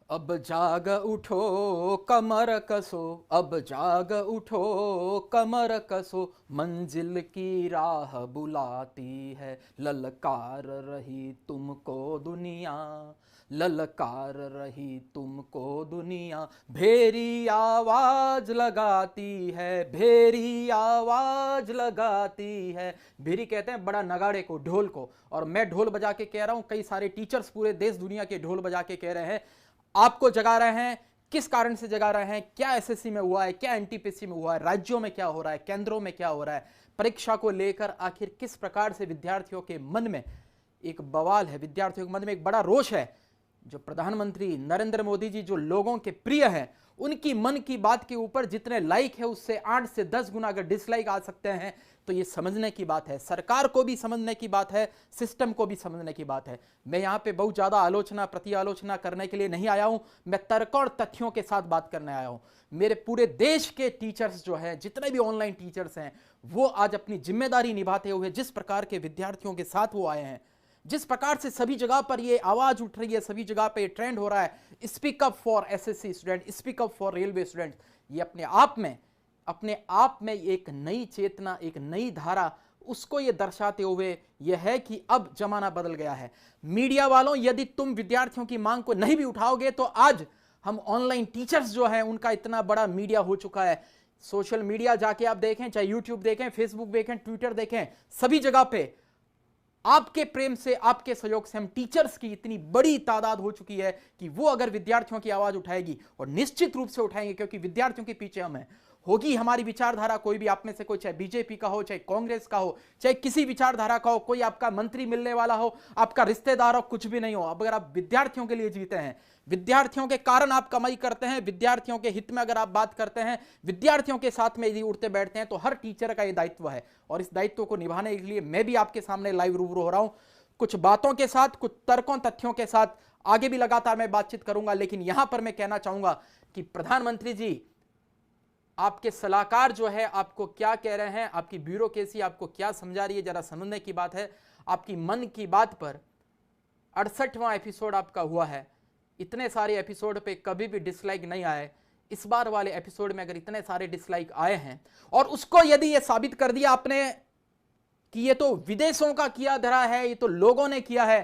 अब जाग उठो कमर कसो, अब जाग उठो कमर कसो, मंजिल की राह बुलाती है, ललकार रही तुमको दुनिया, ललकार रही तुमको दुनिया, भेरी आवाज लगाती है, भेरी आवाज लगाती है। भेरी कहते हैं बड़ा नगाड़े को, ढोल को, और मैं ढोल बजा के कह रहा हूं, कई सारे टीचर्स पूरे देश दुनिया के ढोल बजा के कह रहे हैं, आपको जगा रहे हैं। किस कारण से जगा रहे हैं? क्या एसएससी में हुआ है, क्या एनटीपीसी में हुआ है, राज्यों में क्या हो रहा है, केंद्रों में क्या हो रहा है, परीक्षा को लेकर आखिर किस प्रकार से विद्यार्थियों के मन में एक बवाल है, विद्यार्थियों के मन में एक बड़ा रोष है। जो प्रधानमंत्री नरेंद्र मोदी जी जो लोगों के प्रिय हैं, उनकी मन की बात के ऊपर जितने लाइक है उससे 8 से 10 गुना अगर डिसलाइक आ सकते हैं तो ये समझने की बात है, सरकार को भी समझने की बात है, सिस्टम को भी समझने की बात है। मैं यहां पे बहुत ज्यादा आलोचना प्रति आलोचना करने के लिए नहीं आया हूं, मैं तर्क और तथ्यों के साथ बात करने आया हूं। मेरे पूरे देश के टीचर्स जो है, जितने भी ऑनलाइन टीचर्स हैं, वो आज अपनी जिम्मेदारी निभाते हुए जिस प्रकार के विद्यार्थियों के साथ वो आए हैं, जिस प्रकार से सभी जगह पर ये आवाज उठ रही है, सभी जगह पे ट्रेंड हो रहा है, speak up for SSC student, speak up for railway student, ये अपने आप में एक नई चेतना, एक नई धारा, उसको ये दर्शाते हुए यह है कि अब जमाना बदल गया है। मीडिया वालों, यदि तुम विद्यार्थियों की मांग को नहीं भी उठाओगे तो आज हम ऑनलाइन टीचर्स जो हैं उनका इतना बड़ा मीडिया हो चुका है। सोशल मीडिया जाके आप देखें, चाहे यूट्यूब देखें, फेसबुक देखें, ट्विटर देखें, सभी जगह पे आपके प्रेम से, आपके सहयोग से हम टीचर्स की इतनी बड़ी तादाद हो चुकी है कि वो अगर विद्यार्थियों की आवाज उठाएगी, और निश्चित रूप से उठाएंगे क्योंकि विद्यार्थियों के पीछे हम हैं, होगी हमारी विचारधारा, कोई भी आप में से कोई, चाहे बीजेपी का हो, चाहे कांग्रेस का हो, चाहे किसी विचारधारा का हो, कोई आपका मंत्री मिलने वाला हो, आपका रिश्तेदार हो, कुछ भी नहीं हो, अगर आप विद्यार्थियों के लिए जीते हैं, विद्यार्थियों के कारण आप कमाई करते हैं, विद्यार्थियों के हित में अगर आप बात करते हैं, विद्यार्थियों के साथ में यदि उठते बैठते हैं, तो हर टीचर का यह दायित्व है। और इस दायित्व को निभाने के लिए मैं भी आपके सामने लाइव रूबरू हो रहा हूं, कुछ बातों के साथ, कुछ तर्कों तथ्यों के साथ। आगे भी लगातार मैं बातचीत करूंगा, लेकिन यहां पर मैं कहना चाहूंगा कि प्रधानमंत्री जी, आपके सलाहकार जो है आपको क्या कह रहे हैं, आपकी ब्यूरोक्रेसी आपको क्या समझा रही है, जरा समझने की बात है। आपकी मन की बात पर 68वां एपिसोड आपका हुआ है, इतने सारे एपिसोड पे कभी भी डिसलाइक नहीं आए। इस बार वाले एपिसोड में अगर इतने सारे डिसलाइक आए हैं, और उसको यदि ये साबित कर दिया आपने कि ये तो विदेशों का किया धरा है, ये तो लोगों ने किया है,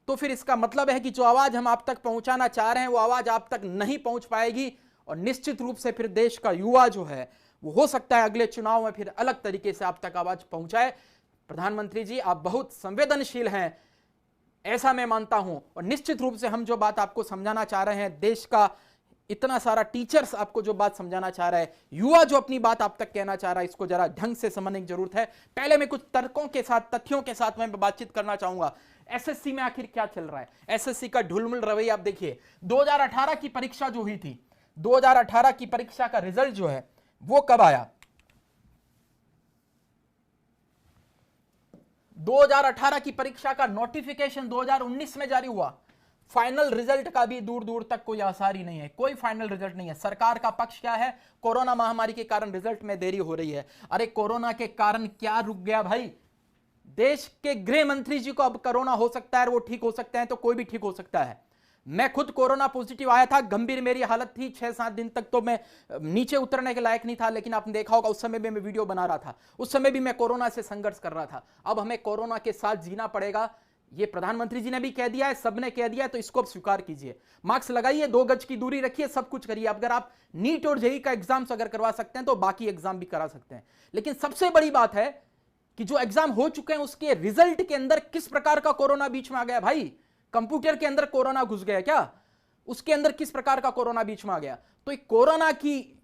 तो फिर इसका मतलब है कि जो आवाज हम आप तक पहुंचाना चाह रहे हैं वो आवाज आप तक नहीं पहुंच पाएगी। और निश्चित रूप से फिर देश का युवा जो है वो हो सकता है अगले चुनाव में फिर अलग तरीके से आप तक आवाज पहुंचाए। प्रधानमंत्री जी, आप बहुत संवेदनशील हैं, ऐसा मैं मानता हूं, और निश्चित रूप से हम जो बात आपको समझाना चाह रहे हैं, देश का इतना सारा टीचर्स आपको जो बात समझाना चाह रहा है, युवा जो अपनी बात आप तक कहना चाह रहा है, इसको जरा ढंग से समझने की जरूरत है। पहले मैं कुछ तर्कों के साथ, तथ्यों के साथ मैं बातचीत करना चाहूंगा। एसएससी में आखिर क्या चल रहा है, एसएससी का ढुलमुल रवैया आप देखिए। 2018 की परीक्षा जो हुई थी, 2018 की परीक्षा का रिजल्ट जो है वो कब आया? 2018 की परीक्षा का नोटिफिकेशन 2019 में जारी हुआ। फाइनल रिजल्ट का भी दूर दूर तक कोई आसार ही नहीं है, कोई फाइनल रिजल्ट नहीं है। सरकार का पक्ष क्या है? कोरोना महामारी के कारण रिजल्ट में देरी हो रही है। अरे कोरोना के कारण क्या रुक गया भाई? देश के गृह मंत्री जी को अब कोरोना हो सकता है, वो ठीक हो सकते हैं, तो कोई भी ठीक हो सकता है। मैं खुद कोरोना पॉजिटिव आया था, गंभीर मेरी हालत थी, 6-7 दिन तक तो मैं नीचे उतरने के लायक नहीं था, लेकिन आपने देखा होगा उस समय भी मैं वीडियो बना रहा था, उस समय भी मैं कोरोना से संघर्ष कर रहा था। अब हमें कोरोना के साथ जीना पड़ेगा, ये प्रधानमंत्री जी ने भी कह दिया है, सबने कह दिया है, तो इसको अब स्वीकार कीजिए। मास्क लगाइए, 2 गज की दूरी रखिए, सब कुछ करिए। अगर आप नीट और जेईई का एग्जाम अगर करवा सकते हैं तो बाकी एग्जाम भी करा सकते हैं। लेकिन सबसे बड़ी बात है कि जो एग्जाम हो चुके हैं उसके रिजल्ट के अंदर किस प्रकार का कोरोना बीच में आ गया भाई? कंप्यूटर के अंदर कोरोना घुस गया क्या? उसके अंदर किस प्रकार का कोरोना बीच में आ गया? तो कोरोना की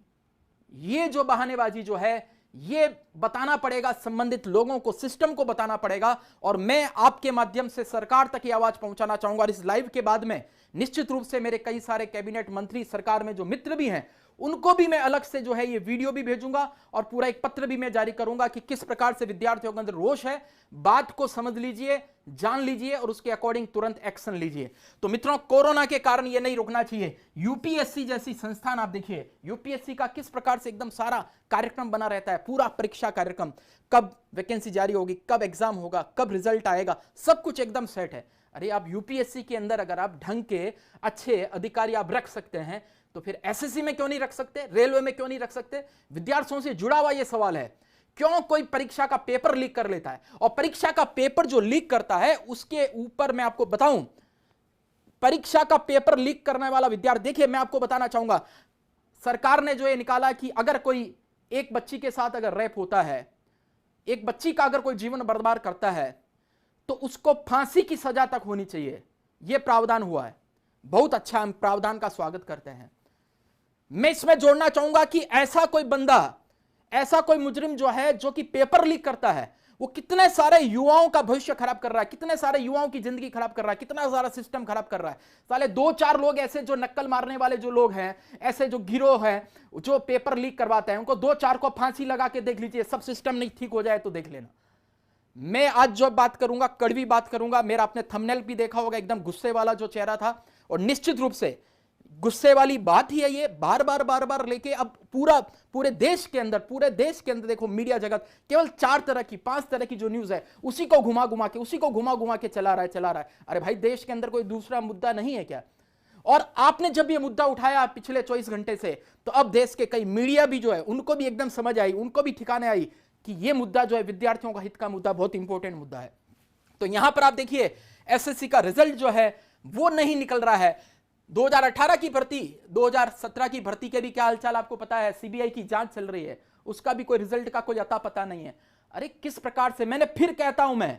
ये जो बहानेबाजी जो है, ये बताना पड़ेगा संबंधित लोगों को, सिस्टम को बताना पड़ेगा। और मैं आपके माध्यम से सरकार तक ये आवाज पहुंचाना चाहूंगा। और इस लाइव के बाद में निश्चित रूप से मेरे कई सारे कैबिनेट मंत्री, सरकार में जो मित्र भी हैं, उनको भी मैं अलग से जो है ये वीडियो भी भेजूंगा और पूरा एक पत्र भी मैं जारी करूंगा कि किस प्रकार से विद्यार्थियों के अंदर रोष है। बात को समझ लीजिए, जान लीजिए और उसके अकॉर्डिंग तुरंत एक्शन लीजिए। तो मित्रों, कोरोना के कारण ये नहीं रुकना चाहिए। यूपीएससी जैसी संस्थान आप देखिए, यूपीएससी का किस प्रकार से एकदम सारा कार्यक्रम बना रहता है, पूरा परीक्षा कार्यक्रम, कब वैकेंसी जारी होगी, कब एग्जाम होगा, कब रिजल्ट आएगा, सब कुछ एकदम सेट है। अरे आप यूपीएससी के अंदर अगर आप ढंग के अच्छे अधिकारी आप रख सकते हैं तो फिर एसएससी में क्यों नहीं रख सकते, रेलवे में क्यों नहीं रख सकते? विद्यार्थियों से जुड़ा हुआ यह सवाल है। क्यों कोई परीक्षा का पेपर लीक कर लेता है, और परीक्षा का पेपर जो लीक करता है उसके ऊपर मैं आपको बताऊं, परीक्षा का पेपर लीक करने वाला विद्यार्थी, देखिए मैं आपको बताना चाहूंगा, सरकार ने जो ये निकाला कि अगर कोई एक बच्ची के साथ अगर रेप होता है, एक बच्ची का अगर कोई जीवन बर्बाद करता है तो उसको फांसी की सजा तक होनी चाहिए, यह प्रावधान हुआ है। बहुत अच्छा, हम प्रावधान का स्वागत करते हैं। मैं इसमें जोड़ना चाहूंगा कि ऐसा कोई बंदा, ऐसा कोई मुजरिम जो है जो कि पेपर लीक करता है, वो कितने सारे युवाओं का भविष्य खराब कर रहा है, कितने सारे युवाओं की जिंदगी खराब कर रहा है, कितना सारा सिस्टम खराब कर रहा है। साले 2-4 लोग ऐसे जो नक्कल मारने वाले जो लोग हैं, ऐसे जो गिरोह है जो पेपर लीक करवाते हैं, उनको 2-4 को फांसी लगा के देख लीजिए, सब सिस्टम नहीं ठीक हो जाए तो देख लेना। मैं आज जो बात करूंगा कड़वी बात करूंगा। मेरा आपने थंबनेल भी देखा होगा, एकदम गुस्से वाला जो चेहरा था, और निश्चित रूप से गुस्से वाली बात ही है ये, बार बार लेके अब पूरे देश के अंदर देखो, मीडिया जगत केवल 5 तरह की जो न्यूज है उसी को घुमा घुमा के चला रहा है। अरे भाई, देश के अंदर कोई दूसरा मुद्दा नहीं है क्या? और आपने जब ये मुद्दा उठाया पिछले 24 घंटे से, तो अब देश के कई मीडिया भी जो है उनको भी एकदम समझ आई, उनको भी ठिकाने आई कि ये मुद्दा जो है विद्यार्थियों का हित का मुद्दा, बहुत इंपॉर्टेंट मुद्दा है। तो यहां पर आप देखिए, एसएससी का रिजल्ट जो है वो नहीं निकल रहा है। 2018 की भर्ती, 2017 की भर्ती के भी क्या हालचाल आपको पता है, सीबीआई की जांच चल रही है, उसका भी कोई रिजल्ट का कोई अता पता नहीं है। अरे किस प्रकार से, मैंने फिर कहता हूं, मैं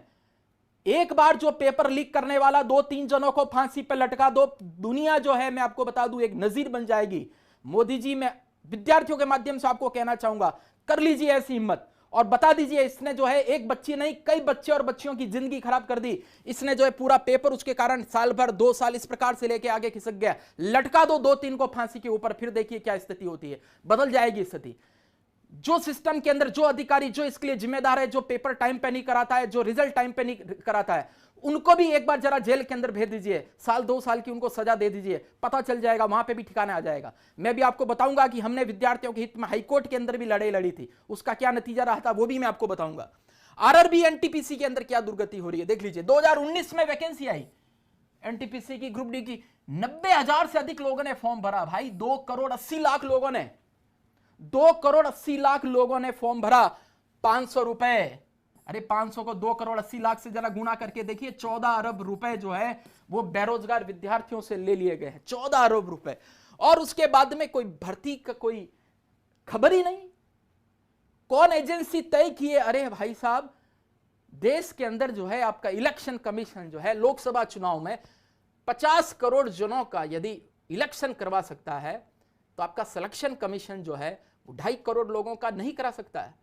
एक बार जो पेपर लीक करने वाला 2-3 जनों को फांसी पर लटका दो, दुनिया जो है मैं आपको बता दूं एक नजीर बन जाएगी। मोदी जी, मैं विद्यार्थियों के माध्यम से आपको कहना चाहूंगा, कर लीजिए ऐसी हिम्मत और बता दीजिए, इसने जो है एक बच्ची नहीं, कई बच्चे और बच्चियों की जिंदगी खराब कर दी। इसने जो है पूरा पेपर, उसके कारण साल भर 2 साल इस प्रकार से लेके आगे खिसक गया। लटका दो 2-3 को फांसी के ऊपर, फिर देखिए क्या स्थिति होती है, बदल जाएगी स्थिति। जो सिस्टम के अंदर जो अधिकारी जो इसके लिए जिम्मेदार है, जो पेपर टाइम पे नहीं कराता है, जो रिजल्ट टाइम पे नहीं कराता है, उनको भी एक बार जरा जेल के अंदर भेज दीजिए, 1-2 साल की उनको सजा दे दीजिए, पता चल जाएगा, वहां पे भी ठिकाना आ जाएगा। मैं भी आपको बताऊंगा कि हमने विद्यार्थियों के हित में हाईकोर्ट के अंदर भी लड़ाई लड़ी थी, उसका क्या नतीजा रहा था वो भी मैं आपको बताऊंगा। आरआरबी एनटीपीसी के अंदर क्या दुर्गति हो रही है देख लीजिए। 2019 में वैकेंसी आई एनटीपीसी की, ग्रुप डी की, 90,000 से अधिक लोगों ने फॉर्म भरा भाई, 2 करोड़ 80 लाख लोगों ने, 2 करोड़ 80 लाख लोगों ने फॉर्म भरा। 500 रुपए, अरे 500 को 2 करोड़ 80 लाख से जरा गुणा करके देखिए, 14 अरब रुपए जो है वो बेरोजगार विद्यार्थियों से ले लिए गए हैं, 14 अरब रुपए। और उसके बाद में कोई भर्ती का कोई खबर ही नहीं, कौन एजेंसी तय किए? अरे भाई साहब, देश के अंदर जो है आपका इलेक्शन कमीशन जो है लोकसभा चुनाव में 50 करोड़ जनों का यदि इलेक्शन करवा सकता है, तो आपका सिलेक्शन कमीशन जो है वो 2.5 करोड़ लोगों का नहीं करा सकता है,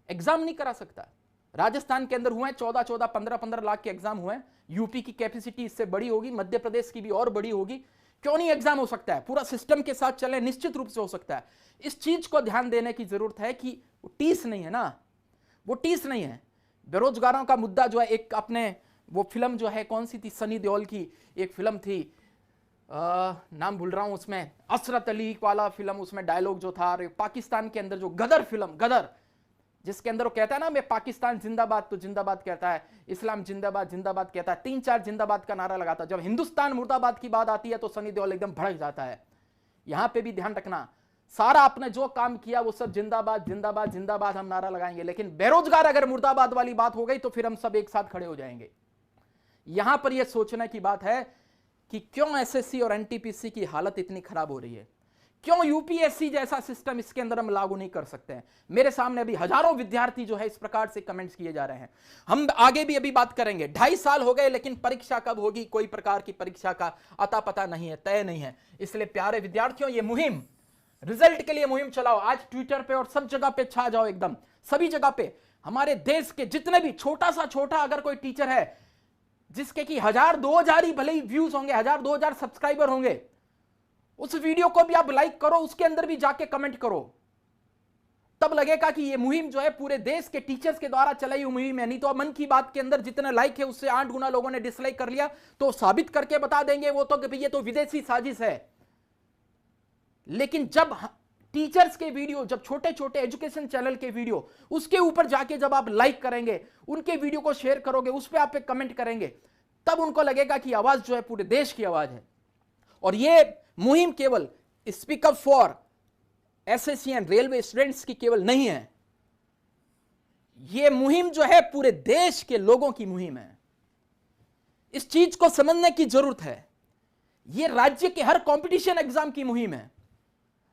एग्जाम नहीं करा सकता। राजस्थान के अंदर हुए 14-14, 15-15 लाख के एग्जाम हुए। यूपी की कैपेसिटी इससे बड़ी होगी, मध्य प्रदेश की भी और बड़ी होगी, क्यों नहीं एग्जाम हो सकता है? पूरा सिस्टम के साथ चले, निश्चित रूप से हो सकता है। इस चीज को ध्यान देने की जरूरत है कि वो टीस नहीं है ना, वो टीस नहीं है। बेरोजगारों का मुद्दा जो है, एक अपने वो फिल्म जो है कौन सी थी, सनी देओल की एक फिल्म थी, नाम भूल रहा हूं, उसमें असरत अली वाला फिल्म, उसमें डायलॉग जो था, पाकिस्तान के अंदर जो गदर फिल्म, गदर, जिसके अंदर वो कहता है ना, मैं पाकिस्तान जिंदाबाद तो जिंदाबाद कहता है, इस्लाम जिंदाबाद जिंदाबाद कहता है, 3-4 जिंदाबाद का नारा लगाता है। जब हिंदुस्तान मुर्दाबाद की बात आती है तो सनी देओल एकदम भड़क जाता है। यहां पे भी ध्यान रखना, सारा आपने जो काम किया वो सब जिंदाबाद जिंदाबाद जिंदाबाद हम नारा लगाएंगे, लेकिन बेरोजगार अगर मुर्दाबाद वाली बात हो गई तो फिर हम सब एक साथ खड़े हो जाएंगे। यहां पर यह सोचने की बात है कि क्यों एसएससी और एनटीपीसी की हालत इतनी खराब हो रही है, क्यों यूपीएससी जैसा सिस्टम इसके अंदर हम लागू नहीं कर सकते हैं। मेरे सामने अभी हजारों विद्यार्थी जो है इस प्रकार से कमेंट्स किए जा रहे हैं। हम आगे भी अभी बात करेंगे। 2.5 साल हो गए लेकिन परीक्षा कब होगी, कोई प्रकार की परीक्षा का अता पता नहीं है, तय नहीं है। इसलिए प्यारे विद्यार्थियों, ये मुहिम, रिजल्ट के लिए मुहिम चलाओ। आज ट्विटर पे और सब जगह पे छा जाओ, एकदम सभी जगह पे। हमारे देश के जितने भी छोटा सा छोटा अगर कोई टीचर है जिसके कि 1000-2000 ही भले ही व्यूज होंगे, 1000-2000 सब्सक्राइबर होंगे, उस वीडियो को भी आप लाइक करो, उसके अंदर भी जाके कमेंट करो, तब लगेगा कि ये मुहिम जो है पूरे देश के टीचर्स के द्वारा चलाई हुई मुहिम है। नहीं तो मन की बात के अंदर जितना लाइक है उससे 8 गुना लोगों ने डिसलाइक कर लिया, तो साबित करके बता देंगे वो तो कि ये तो विदेशी साजिश है। लेकिन जब टीचर्स के वीडियो, जब छोटे छोटे एजुकेशन चैनल के वीडियो, उसके ऊपर जाके जब आप लाइक करेंगे, उनके वीडियो को शेयर करोगे, उस पर आप कमेंट करेंगे, तब उनको लगेगा कि आवाज जो है पूरे देश की आवाज है। और ये मुहिम केवल speak up for SSC and railway students की केवल नहीं है, यह मुहिम जो है पूरे देश के लोगों की मुहिम है। इस चीज को समझने की जरूरत है। यह राज्य के हर कंपटीशन एग्जाम की मुहिम है।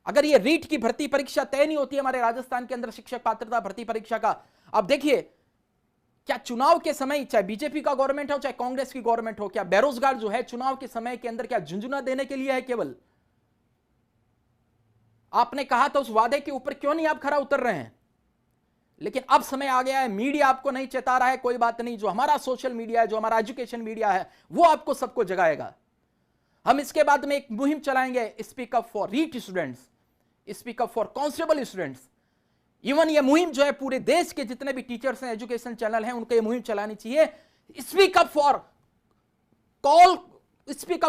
अगर यह रीट की भर्ती परीक्षा तय नहीं होती हमारे राजस्थान के अंदर, शिक्षक पात्रता भर्ती परीक्षा का, आप देखिए क्या चुनाव के समय, चाहे बीजेपी का गवर्नमेंट हो चाहे कांग्रेस की गवर्नमेंट हो, क्या बेरोजगार जो है चुनाव के समय के अंदर क्या झुंझुना देने के लिए है? केवल आपने कहा था उस वादे के ऊपर क्यों नहीं आप खरा उतर रहे हैं? लेकिन अब समय आ गया है, मीडिया आपको नहीं चेता रहा है, कोई बात नहीं, जो हमारा सोशल मीडिया है, जो हमारा एजुकेशन मीडिया है, वो आपको सबको जगाएगा। हम इसके बाद में एक मुहिम चलाएंगे, speak up for REET students, speak up for constable students. Even ये मुहिम जो है पूरे देश के जितने भी टीचर्स हैं, एजुकेशन चैनल हैं, उनको ये मुहिम चलानी चाहिए। Speak up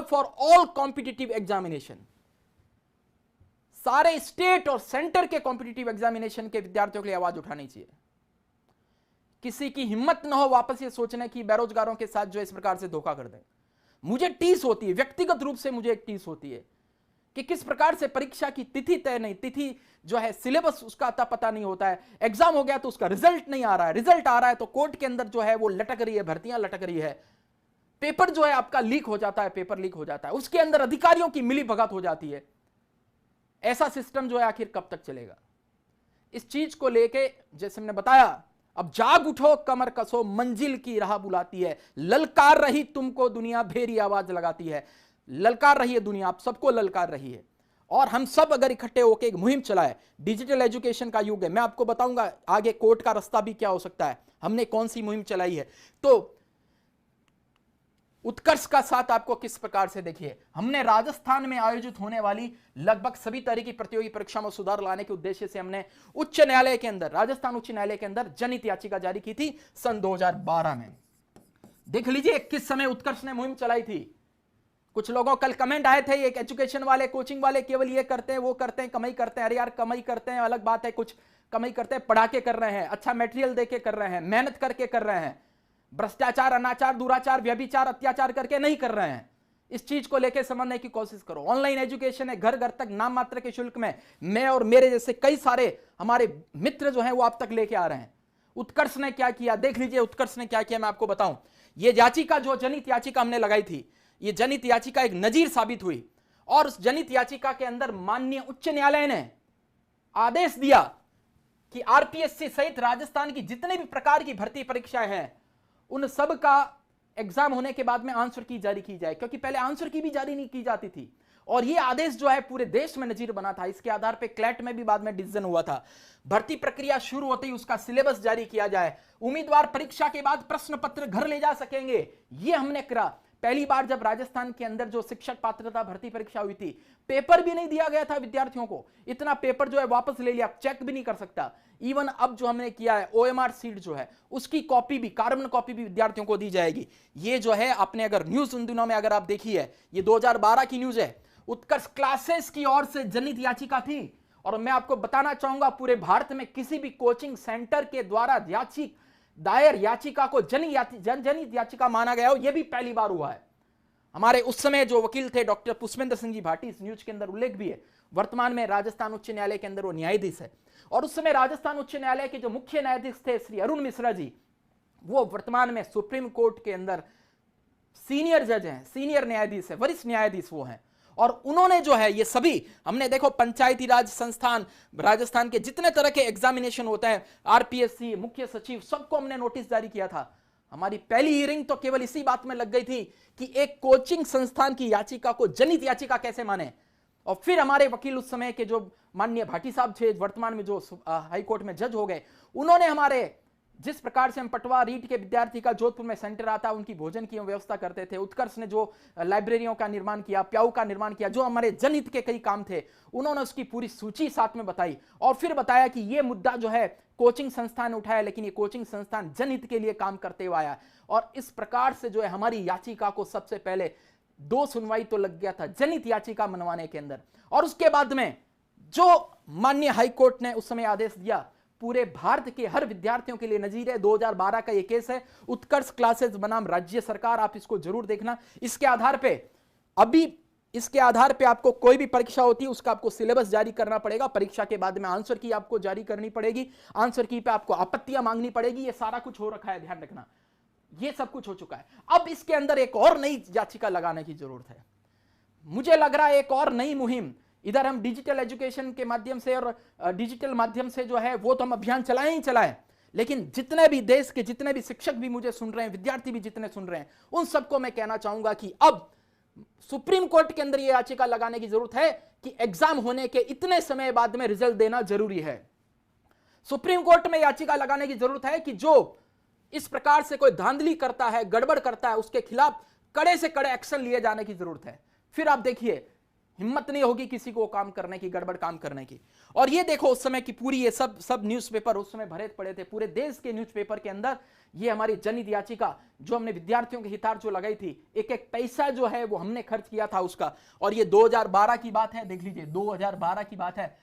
for all competitive examination. सारे स्टेट और सेंटर के कॉम्पिटिटिव एग्जामिनेशन के विद्यार्थियों के लिए आवाज उठानी चाहिए। किसी की हिम्मत ना हो वापस ये सोचने की बेरोजगारों के साथ जो इस प्रकार से धोखा कर दें। मुझे टीस होती है, व्यक्तिगत रूप से मुझे एक टीस होती है कि किस प्रकार से परीक्षा की तिथि तय नहीं, तिथि जो है सिलेबस उसका अता पता नहीं होता है, एग्जाम हो गया तो उसका रिजल्ट नहीं आ रहा है, रिजल्ट आ रहा है तो कोर्ट के अंदर जो है वो लटक रही है, भर्तियां लटक रही है, पेपर जो है आपका लीक हो जाता है, पेपर लीक हो जाता है, उसके अंदर अधिकारियों की मिली भगत हो जाती है। ऐसा सिस्टम जो है आखिर कब तक चलेगा? इस चीज को लेके जैसे मैंने बताया, अब जाग उठो कमर कसो, मंजिल की राह बुलाती है, ललकार रही तुमको दुनिया, भेरी आवाज लगाती है। ललकार रही है दुनिया, आप सबको ललकार रही है। और हम सब अगर इकट्ठे होकर एक मुहिम चलाए, डिजिटल एजुकेशन का युग है, मैं आपको बताऊंगा आगे कोर्ट का रास्ता भी क्या हो सकता है, हमने कौन सी मुहिम चलाई है। तो उत्कर्ष का साथ आपको किस प्रकार से, देखिए हमने राजस्थान में आयोजित होने वाली लगभग सभी तरह की प्रतियोगी परीक्षा में सुधार लाने के उद्देश्य से हमने उच्च न्यायालय के अंदर, राजस्थान उच्च न्यायालय के अंदर जनहित याचिका जारी की थी सन 2012 में। देख लीजिए किस समय उत्कर्ष ने मुहिम चलाई थी। कुछ लोगों कल कमेंट आए थे, एक एजुकेशन वाले, कोचिंग वाले केवल ये करते हैं, वो करते हैं, कमाई करते हैं। अरे यार कमाई करते हैं अलग बात है, कुछ कमाई करते हैं पढ़ा के कर रहे हैं, अच्छा मटेरियल दे के कर रहे हैं, मेहनत करके कर रहे हैं, भ्रष्टाचार, अनाचार, दुराचार, व्यभिचार, अत्याचार करके नहीं कर रहे हैं। इस चीज को लेकर समझने की कोशिश करो। ऑनलाइन एजुकेशन है, घर घर तक नाम मात्र के शुल्क में मैं और मेरे जैसे कई सारे हमारे मित्र जो हैं वो आप तक लेके आ रहे हैं। उत्कर्ष ने क्या किया, देख लीजिए उत्कर्ष ने क्या किया, मैं आपको बताऊं। ये याचिका, जो जनहित याचिका हमने लगाई थी, ये जनहित याचिका एक नजीर साबित हुई। और उस जनहित याचिका के अंदर माननीय उच्च न्यायालय ने आदेश दिया कि आरपीएससी सहित राजस्थान की जितने भी प्रकार की भर्ती परीक्षाएं हैं, उन सब का एग्जाम होने के बाद में आंसर की जारी की जाए, क्योंकि पहले आंसर की भी जारी नहीं की जाती थी। और यह आदेश जो है पूरे देश में नजीर बना था। इसके आधार पर क्लैट में भी बाद में डिसीजन हुआ था। भर्ती प्रक्रिया शुरू होते ही उसका सिलेबस जारी किया जाए, उम्मीदवार परीक्षा के बाद प्रश्न पत्र घर ले जा सकेंगे, यह हमने करा। पहली बार जब राजस्थान के अंदर जो शिक्षक पात्रता भर्ती परीक्षा हुई थी, पेपर भी नहीं दिया गया था विद्यार्थियों को, इतना पेपर जो है वापस ले लिया, चेक भी नहीं कर सकता। इवन अब जो हमने किया है ओएमआर सीट जो है उसकी कॉपी भी, कार्बन कॉपी भी विद्यार्थियों को दी जाएगी। ये जो है आपने अगर न्यूज उन दिनों में अगर आप देखी है, ये 2012 की न्यूज है। उत्कर्ष क्लासेस की ओर से जनहित याचिका थी। और मैं आपको बताना चाहूंगा पूरे भारत में किसी भी कोचिंग सेंटर के द्वारा दायर याचिका को जनहित याचिका माना गया हो, यह भी पहली बार हुआ है। हमारे उस समय जो वकील थे डॉक्टर पुष्पेंद्र सिंह जी भाटी, इस न्यूज के अंदर उल्लेख भी है, वर्तमान में राजस्थान उच्च न्यायालय के अंदर वो न्यायाधीश है। और उस समय राजस्थान उच्च न्यायालय के जो मुख्य न्यायाधीश थे श्री अरुण मिश्रा जी, वो वर्तमान में सुप्रीम कोर्ट के अंदर सीनियर जज हैं, सीनियर न्यायाधीश है, वरिष्ठ न्यायाधीश वो हैं। और उन्होंने जो है ये सभी, हमने देखो पंचायती राज संस्थान, राजस्थान के जितने तरह के एग्जामिनेशन होते हैं, आरपीएससी, मुख्य सचिव, सबको हमने नोटिस जारी किया था। हमारी पहली हियरिंग तो केवल इसी बात में लग गई थी कि एक कोचिंग संस्थान की याचिका को जनहित याचिका कैसे माने। और फिर हमारे वकील उस समय के जो माननीय भाटी साहब थे, वर्तमान में जो हाई कोर्ट में जज हो गए, उन्होंने हमारे जिस प्रकार से हम पटवा रीट के विद्यार्थी का जोधपुर में सेंटर आता, उनकी भोजन की व्यवस्था करते थे, उत्कर्ष ने जो लाइब्रेरियों का निर्माण किया, प्याऊ का निर्माण किया, जो हमारे जनहित के कई काम थे, उन्होंने उसकी पूरी सूची साथ में बताई और फिर बताया कि यह मुद्दा जो है कोचिंग संस्थान उठाया, लेकिन ये कोचिंग संस्थान जनहित के लिए काम करते हुए आया। और इस प्रकार से जो है हमारी याचिका को सबसे पहले 2 सुनवाई तो लग गया था जनहित याचिका मनवाने के अंदर, और उसके बाद में जो माननीय हाईकोर्ट ने उस समय आदेश दिया, पूरे भारत के हर विद्यार्थियों के लिए नजीर है। 2012 का यह केस है, उत्कर्ष क्लासेस बनाम राज्य सरकार, आप इसको जरूर देखना। इसके आधार पे इसके आधार पे आपको कोई भी परीक्षा होती है उसका आपको सिलेबस जारी करना पड़ेगा, परीक्षा के बाद में आंसर की आपको जारी करनी पड़ेगी, आंसर की पे आपको आपत्तियां मांगनी पड़ेगी, ये सारा कुछ हो रखा है, ध्यान रखना, ये सब कुछ हो चुका है। अब इसके अंदर एक और नई याचिका लगाने की जरूरत है। मुझे लग रहा है एक और नई मुहिम, इधर हम डिजिटल एजुकेशन के माध्यम से और डिजिटल माध्यम से जो है वो तो हम अभियान चलाएं ही चलाएं, लेकिन जितने भी देश के जितने भी शिक्षक भी मुझे सुन रहे हैं, विद्यार्थी भी जितने सुन रहे हैं, उन सबको मैं कहना चाहूंगा कि अब सुप्रीम कोर्ट के अंदर यह याचिका लगाने की जरूरत है कि एग्जाम होने के इतने समय बाद में रिजल्ट देना जरूरी है। सुप्रीम कोर्ट में याचिका लगाने की जरूरत है कि जो इस प्रकार से कोई धांधली करता है, गड़बड़ करता है, उसके खिलाफ कड़े से कड़े एक्शन लिए जाने की जरूरत है। फिर आप देखिए हिम्मत नहीं होगी किसी को काम करने की, गड़बड़ काम करने की। और ये देखो उस समय की पूरी ये सब न्यूज़पेपर उस समय भरे पड़े थे, पूरे देश के न्यूज़पेपर के अंदर ये हमारी जनहित याचिका जो हमने विद्यार्थियों के हितार्थ जो लगाई थी, एक एक पैसा जो है वो हमने खर्च किया था उसका। और ये 2012 की बात है, देख लीजिए 2012 की बात है,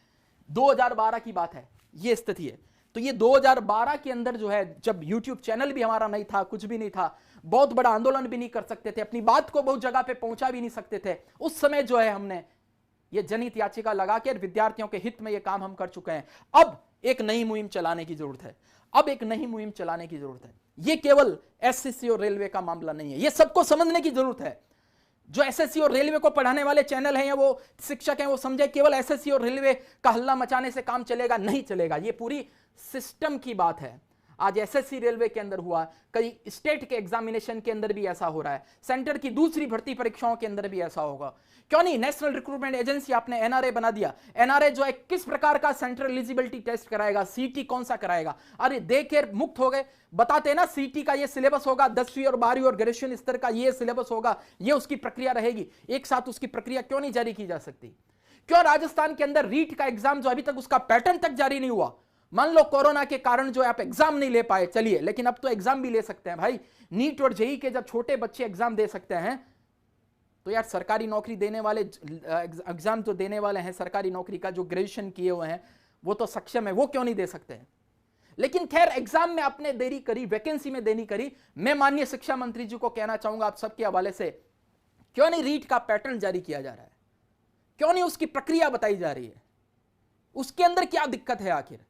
2012 की बात है, ये स्थिति है। तो ये 2012 के अंदर जो है, जब YouTube चैनल भी हमारा नहीं था, कुछ भी नहीं था, बहुत बड़ा आंदोलन भी नहीं कर सकते थे, अपनी बात को बहुत जगह पे पहुंचा भी नहीं सकते थे, उस समय जो है हमने ये जनहित याचिका लगा के विद्यार्थियों के हित में ये काम हम कर चुके हैं। अब एक नई मुहिम चलाने की जरूरत है, अब एक नई मुहिम चलाने की जरूरत है। ये केवल एसएससी और रेलवे का मामला नहीं है, ये सबको समझने की जरूरत है। जो एसएससी और रेलवे को पढ़ाने वाले चैनल हैं या वो शिक्षक हैं, वो समझे केवल एसएससी और रेलवे का हल्ला मचाने से काम चलेगा, नहीं चलेगा। ये पूरी सिस्टम की बात है। आज एसएससी रेलवे के अंदर हुआ, कई स्टेट के एग्जामिनेशन के अंदर भी ऐसा हो रहा है, सेंटर की दूसरी भर्ती परीक्षाओं के अंदर भी ऐसा होगा। क्यों नहीं नेशनल रिक्रूटमेंट एजेंसी आपने एनआरए बना दिया, एनआरए जो है किस प्रकार का सेंट्रल एलिजिबिलिटी टेस्ट कराएगा, सीटी कौन सा कराएगा, अरे देखे मुक्त हो गए। बताते ना सीटी का ये सिलेबस होगा, 10वीं और 12वीं और ग्रेजुएशन स्तर का ये सिलेबस होगा, ये उसकी प्रक्रिया रहेगी, एक साथ उसकी प्रक्रिया क्यों नहीं जारी की जा सकती? क्यों राजस्थान के अंदर रीट का एग्जाम जो अभी तक उसका पैटर्न तक जारी नहीं हुआ? मान लो कोरोना के कारण जो है आप एग्जाम नहीं ले पाए, चलिए, लेकिन अब तो एग्जाम भी ले सकते हैं भाई। नीट और जेईई के जब छोटे बच्चे एग्जाम दे सकते हैं, तो यार सरकारी नौकरी देने वाले एग्जाम जो देने वाले हैं सरकारी नौकरी का, जो ग्रेजुएशन किए हुए हैं, वो तो सक्षम है, वो क्यों नहीं दे सकते हैं? लेकिन खैर एग्जाम में आपने देरी करी, वैकेंसी में देरी करी। मैं माननीय शिक्षा मंत्री जी को कहना चाहूंगा आप सबके हवाले से, क्यों नहीं रीट का पैटर्न जारी किया जा रहा है? क्यों नहीं उसकी प्रक्रिया बताई जा रही है? उसके अंदर क्या दिक्कत है आखिर?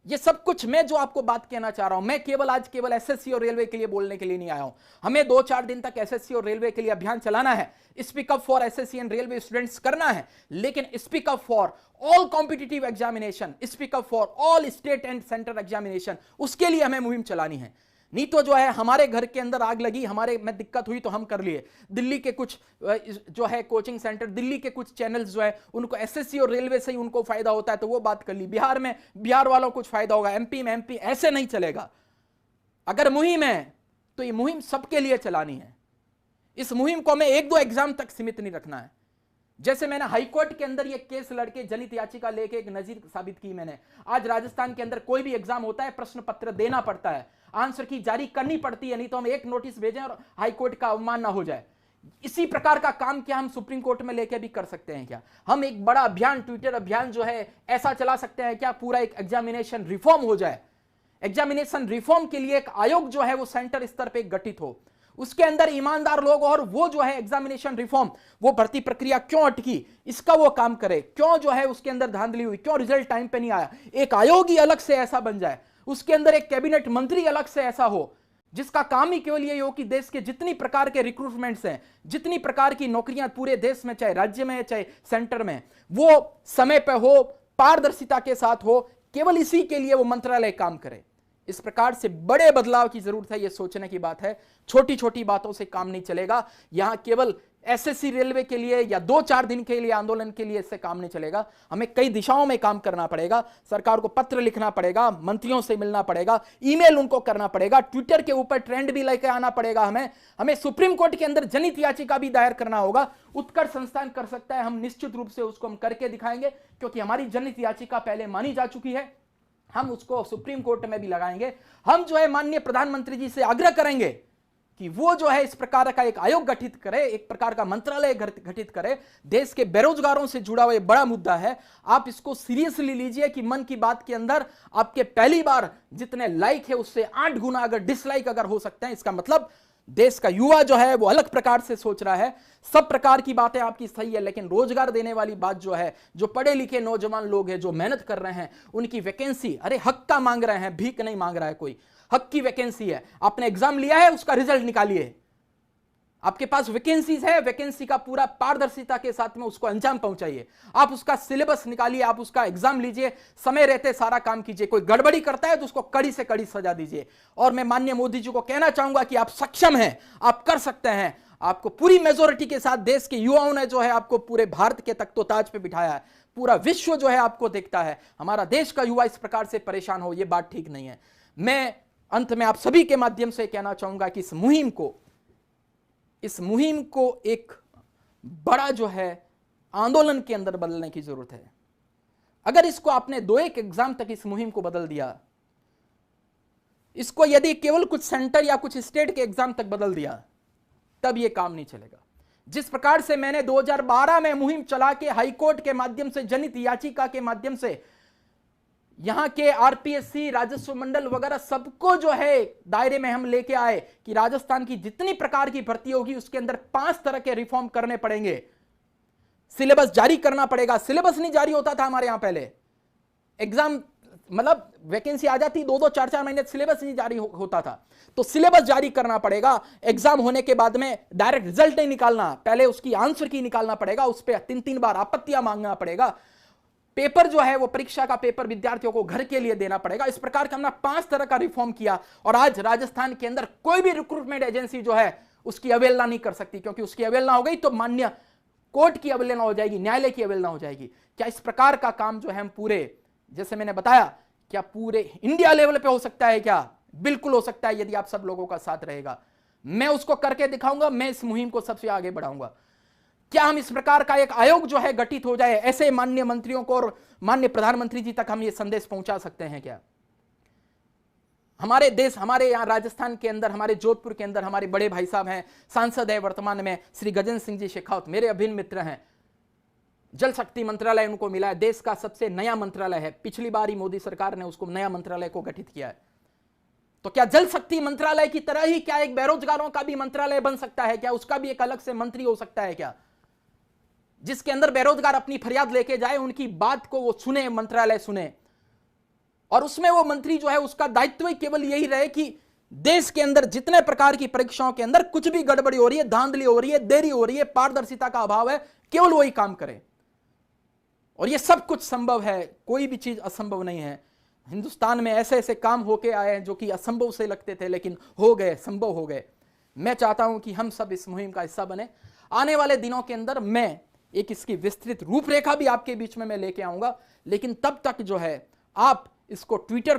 ये सब कुछ मैं जो आपको बात कहना चाह रहा हूं, मैं आज केवल एसएससी और रेलवे के लिए बोलने के लिए नहीं आया हूं। हमें 2-4 दिन तक एसएससी और रेलवे के लिए अभियान चलाना है, speak up for SSC and railway students करना है, लेकिन speak up for all competitive examination, speak up for all state and central examination, उसके लिए हमें मुहिम चलानी है। नहीं तो जो है हमारे घर के अंदर आग लगी, हमारे में दिक्कत हुई तो हम कर लिए। दिल्ली के कुछ जो है कोचिंग सेंटर, दिल्ली के कुछ चैनल्स जो है उनको एसएससी और रेलवे से ही उनको फायदा होता है तो वो बात कर ली। बिहार में बिहार वालों को कुछ फायदा होगा, एमपी में एमपी, ऐसे नहीं चलेगा। अगर मुहिम है तो ये मुहिम सबके लिए चलानी है। इस मुहिम को हमें 1-2 एग्जाम तक सीमित नहीं रखना है। जैसे मैंने हाईकोर्ट के अंदर ये केस लड़के जनहित याचिका लेके एक नजीर साबित की मैंने। आज राजस्थान के अंदर कोई भी एग्जाम होता है, प्रश्न पत्र देना पड़ता है, आंसर की जारी करनी पड़ती है, नहीं तो हम एक नोटिस भेजें और हाईकोर्ट का अवमान ना हो जाए। इसी प्रकार का काम क्या हम सुप्रीम कोर्ट में लेके भी कर सकते हैं क्या? हम एक बड़ा अभियान, ट्विटर अभियान जो है ऐसा चला सकते हैं क्या, पूरा एक एग्जामिनेशन रिफॉर्म हो जाए। एग्जामिनेशन रिफॉर्म के लिए एक आयोग जो है वो सेंटर स्तर पर गठित हो, उसके अंदर ईमानदार लोग और वो जो है एग्जामिनेशन रिफॉर्म, वो भर्ती प्रक्रिया क्यों अटकी इसका वो काम करे, क्यों जो है उसके अंदर धांधली हुई, क्यों रिजल्ट टाइम पे नहीं आया, एक आयोग ही अलग से ऐसा बन जाए, उसके अंदर एक कैबिनेट मंत्री अलग से ऐसा हो जिसका काम ही केवल ये हो कि देश के जितनी प्रकार के रिक्रूटमेंट्स हैं, जितनी प्रकार की नौकरियां पूरे देश में, चाहे राज्य में चाहे सेंटर में, वो समय पे हो, पारदर्शिता के साथ हो, केवल इसी के लिए वो मंत्रालय काम करे। इस प्रकार से बड़े बदलाव की जरूरत है, यह सोचने की बात है। छोटी छोटी बातों से काम नहीं चलेगा। यहां केवल एसएससी रेलवे के लिए या 2-4 दिन के लिए आंदोलन के लिए इससे काम नहीं चलेगा। हमें कई दिशाओं में काम करना पड़ेगा। सरकार को पत्र लिखना पड़ेगा, मंत्रियों से मिलना पड़ेगा, ईमेल उनको करना पड़ेगा, ट्विटर के ऊपर ट्रेंड भी लेकर आना पड़ेगा। हमें सुप्रीम कोर्ट के अंदर जनहित याचिका भी दायर करना होगा। उत्कर्ष संस्थान कर सकता है, हम निश्चित रूप से उसको हम करके दिखाएंगे, क्योंकि हमारी जनहित याचिका पहले मानी जा चुकी है। हम उसको सुप्रीम कोर्ट में भी लगाएंगे। हम जो है माननीय प्रधानमंत्री जी से आग्रह करेंगे कि वो जो है इस प्रकार का एक आयोग गठित करे, एक प्रकार का मंत्रालय गठित करे। देश के बेरोजगारों से जुड़ा हुआ बड़ा मुद्दा है। आप इसको सीरियसली लीजिए कि मन की बात के अंदर आपके पहली बार जितने लाइक है उससे 8 गुना अगर डिसलाइक अगर हो सकते हैं, इसका मतलब देश का युवा जो है वो अलग प्रकार से सोच रहा है। सब प्रकार की बातें आपकी सही है, लेकिन रोजगार देने वाली बात जो है, जो पढ़े लिखे नौजवान लोग हैं, जो मेहनत कर रहे हैं, उनकी वैकेंसी, अरे हक का मांग रहे हैं, भीख नहीं मांग रहा है कोई, हक की वैकेंसी है। आपने एग्जाम लिया है, उसका रिजल्ट निकालिए। आपके पास वैकेंसीज है, वैकेंसी का पूरा पारदर्शिता के साथ में उसको अंजाम पहुंचाइए। आप उसका सिलेबस निकालिए, आप उसका एग्जाम लीजिए, समय रहते सारा काम कीजिए। कोई गड़बड़ी करता है तो उसको कड़ी से कड़ी सजा दीजिए। और मैं माननीय मोदी जी को कहना चाहूंगा कि आप सक्षम हैं, आप कर सकते हैं। आपको पूरी मेजोरिटी के साथ देश के युवाओं ने जो है आपको पूरे भारत के तख्तोताज पे बिठाया है। पूरा विश्व जो है आपको देखता है। हमारा देश का युवा इस प्रकार से परेशान हो, यह बात ठीक नहीं है। मैं अंत में आप सभी के माध्यम से कहना चाहूंगा कि इस मुहिम को एक बड़ा जो है आंदोलन के अंदर बदलने की जरूरत है। अगर इसको आपने 2-1 एग्जाम तक इस मुहिम को बदल दिया, इसको यदि केवल कुछ सेंटर या कुछ स्टेट के एग्जाम तक बदल दिया, तब यह काम नहीं चलेगा। जिस प्रकार से मैंने 2012 में मुहिम चला के हाईकोर्ट के माध्यम से, जनहित याचिका के माध्यम से यहां के आरपीएससी, राजस्व मंडल वगैरह सबको जो है दायरे में हम लेके आए कि राजस्थान की जितनी प्रकार की भर्ती होगी उसके अंदर 5 तरह के रिफॉर्म करने पड़ेंगे। सिलेबस जारी करना पड़ेगा। सिलेबस नहीं जारी होता था हमारे यहां पहले। एग्जाम मतलब वैकेंसी आ जाती, 2-2, 4-4 महीने सिलेबस नहीं जारी होता था। तो सिलेबस जारी करना पड़ेगा। एग्जाम होने के बाद में डायरेक्ट रिजल्ट नहीं निकालना, पहले उसकी आंसर की निकालना पड़ेगा। उस पर 3-3 बार आपत्तियां मांगना पड़ेगा। पेपर जो है वो परीक्षा का पेपर विद्यार्थियों को घर के लिए देना पड़ेगा। इस प्रकार का हमने 5 तरह का रिफॉर्म किया। और आज राजस्थान के अंदर कोई भी रिक्रूटमेंट एजेंसी जो है उसकी अवहेलना नहीं कर सकती, क्योंकि उसकी अवहेलना हो गई तो मान्य कोर्ट की अवहेलना हो जाएगी, न्यायालय की अवहेलना हो जाएगी। क्या इस प्रकार का काम जो है हम पूरे, जैसे मैंने बताया, क्या पूरे इंडिया लेवल पे हो सकता है? क्या बिल्कुल हो सकता है, यदि आप सब लोगों का साथ रहेगा। मैं उसको करके दिखाऊंगा। मैं इस मुहिम को सबसे आगे बढ़ाऊंगा। क्या हम इस प्रकार का एक आयोग जो है गठित हो जाए, ऐसे माननीय मंत्रियों को और माननीय प्रधानमंत्री जी तक हम ये संदेश पहुंचा सकते हैं? क्या हमारे देश, हमारे यहां राजस्थान के अंदर, हमारे जोधपुर के अंदर हमारे बड़े भाई साहब हैं, सांसद है वर्तमान में श्री गजेंद्र सिंह जी शेखावत, मेरे अभिन्न मित्र हैं। जल शक्ति मंत्रालय उनको मिला है, देश का सबसे नया मंत्रालय है। पिछली बार ही मोदी सरकार ने उसको नया मंत्रालय को गठित किया है। तो क्या जल शक्ति मंत्रालय की तरह ही क्या एक बेरोजगारों का भी मंत्रालय बन सकता है? क्या उसका भी एक अलग से मंत्री हो सकता है? क्या जिसके अंदर बेरोजगार अपनी फरियाद लेके जाए, उनकी बात को वो सुने, मंत्रालय सुने, और उसमें वो मंत्री जो है उसका दायित्व केवल यही रहे कि देश के अंदर जितने प्रकार की परीक्षाओं के अंदर कुछ भी गड़बड़ी हो रही है, धांधली हो रही है, देरी हो रही है, पारदर्शिता का अभाव है, केवल वही काम करे। और ये सब कुछ संभव है, कोई भी चीज असंभव नहीं है। हिंदुस्तान में ऐसे ऐसे काम होके आए हैं जो कि असंभव से लगते थे, लेकिन हो गए, संभव हो गए। मैं चाहता हूं कि हम सब इस मुहिम का हिस्सा बने। आने वाले दिनों के अंदर मैं एक इसकी विस्तृत रूपरेखा भी आपके बीच में मैं लेके आऊंगा, लेकिन तब तक जो है आप इसको ट्विटर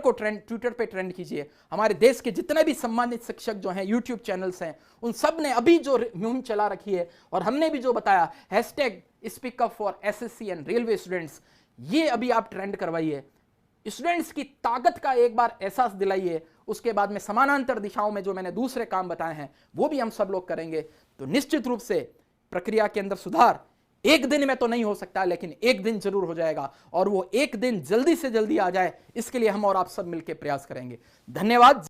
पे ट्रेंड कीजिए। हमारे देश के जितने भी सम्मानित शिक्षक जो हैं, यूट्यूब चैनल्स हैं, उन सब ने अभी जो मुहिम चला रखी है और हमने भी जो बताया #SpeakUpForSSC एंड रेलवे स्टूडेंट्स, ये अभी आप ट्रेंड करवाइए। स्टूडेंट्स की ताकत का एक बार एहसास दिलाइए। उसके बाद में समानांतर दिशाओं में जो मैंने दूसरे काम बताए हैं वो भी हम सब लोग करेंगे। तो निश्चित रूप से प्रक्रिया के अंदर सुधार एक दिन में तो नहीं हो सकता, लेकिन एक दिन जरूर हो जाएगा। और वो एक दिन जल्दी से जल्दी आ जाए, इसके लिए हम और आप सब मिलकर प्रयास करेंगे। धन्यवाद।